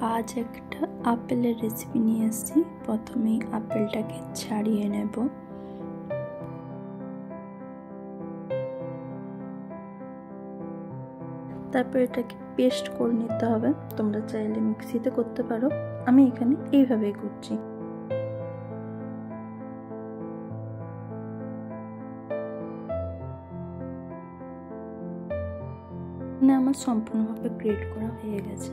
আজ একটা আপেলের রেসিপি নিয়ে এসেছি। প্রথমেই আপেলটাকে ছাড়িয়ে নেব। তারপর এটাকে পেস্ট করে নিতে হবে। তোমরা চাইলে মিক্সিতে করতে পারো, আমি এখানে এইভাবেই করছি। আমার সম্পূর্ণভাবে গ্রেট করা হয়ে গেছে।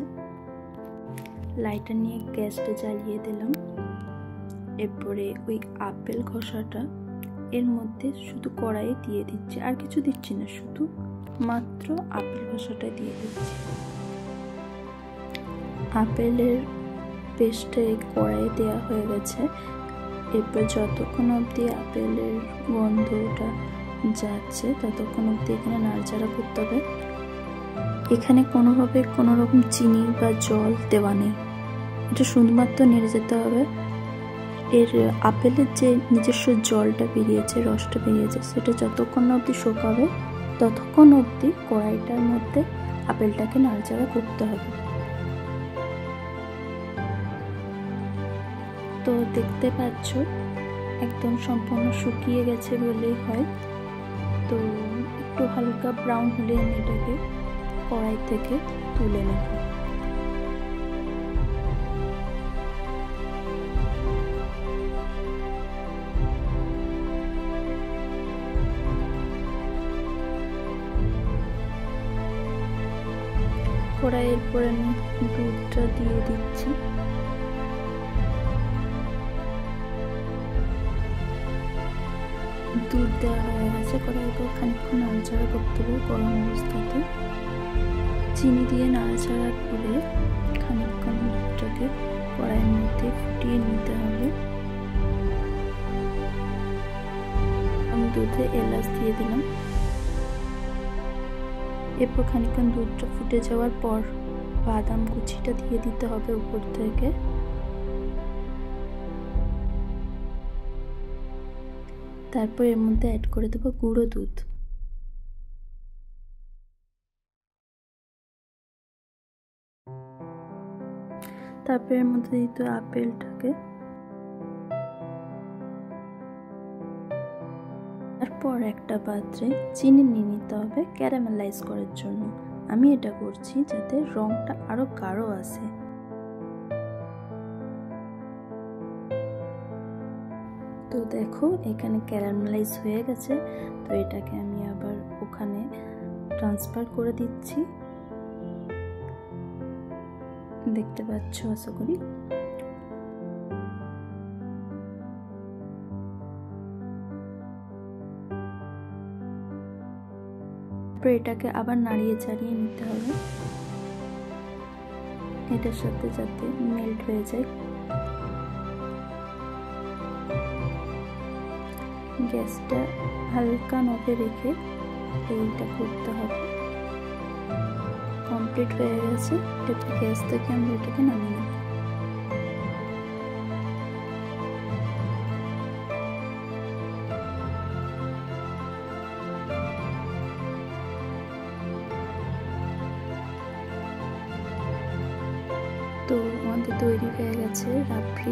লাইটার নিয়ে গ্যাসটা জ্বালিয়ে দিলাম। এরপরে ওই আপেল খোসাটা এর মধ্যে শুধু কড়াইয়ে দিয়ে দিচ্ছি, আর কিছু দিচ্ছি না, শুধু মাত্র আপেল খোসাটা দিয়ে দিচ্ছি। আপেলের পেস্টটা এই কড়াইয়ে দেওয়া হয়ে গেছে। এরপর যতক্ষণ অবধি আপেলের গন্ধটা যাচ্ছে ততক্ষণ অবধি এখানে নাড়াচাড়া করতে হবে। এখানে কোনোভাবে কোনো রকম চিনি বা জল দেওয়া নেই, এটা শুধুমাত্র নেড়ে যেতে হবে। এর আপেলের যে নিজস্ব জলটা বেরিয়েছে, রসটা বেরিয়েছে, সেটা যতক্ষণ অবধি শুকাবে ততক্ষণ অবধি কড়াইটার মধ্যে আপেলটাকে নাড়াচাড়া করতে হবে। তো দেখতে পাচ্ছ একদম সম্পূর্ণ শুকিয়ে গেছে বলেই হয়। তো একটু হালকা ব্রাউন হলে আমি এটাকে কড়াই থেকে তুলে নেব। কড়াইয়ের পরে আমি দুধটা দিয়ে দিচ্ছি। দুধ দেওয়া হয়ে গেছে। কড়াইয়ের পর খানিকক্ষণ নাড়াচাড়া করতে হবে গরম অবস্থাতে। চিনি দিয়ে নাড়াচাড়া করে খানিকক্ষণ দুধটাকে কড়াইয়ের মধ্যে ফুটিয়ে নিতে হবে। আমি দুধে এলাচ দিয়ে দিলাম। এরপর খানিকক্ষণ দুধটা ফুটে যাওয়ার পর বাদাম কুচিটা দিয়ে দিতে হবে উপর থেকে। তারপর এর মধ্যে অ্যাড করে দেবো গুঁড়ো দুধ। তারপর এর মধ্যে দিতে আপেলটাকে। তারপর একটা পাত্রে চিনি নিয়ে নিতে হবে ক্যারামেলাইজ করার জন্য। আমি এটা করছি যাতে রংটা আরো গাঢ় আসে। তো দেখো এখানে ক্যারামেলাইজ হয়ে গেছে। তো এটাকে আমি আবার ওখানে ট্রান্সফার করে দিচ্ছি, দেখতে পাচ্ছ আশা করি। এটাকে আবার নাড়িয়ে চাড়িয়ে নিতে হবে এটার সাথে, যাতে মেল্ট হয়ে যায়। গ্যাসটা হালকা নবে রেখে এইটা করতে হবে। কমপ্লিট হয়ে গেছে। এরপর গ্যাস থেকে আমরা এটাকে নামিয়ে নেব। তো আমাদের তৈরি হয়ে গেছে রাবড়ি।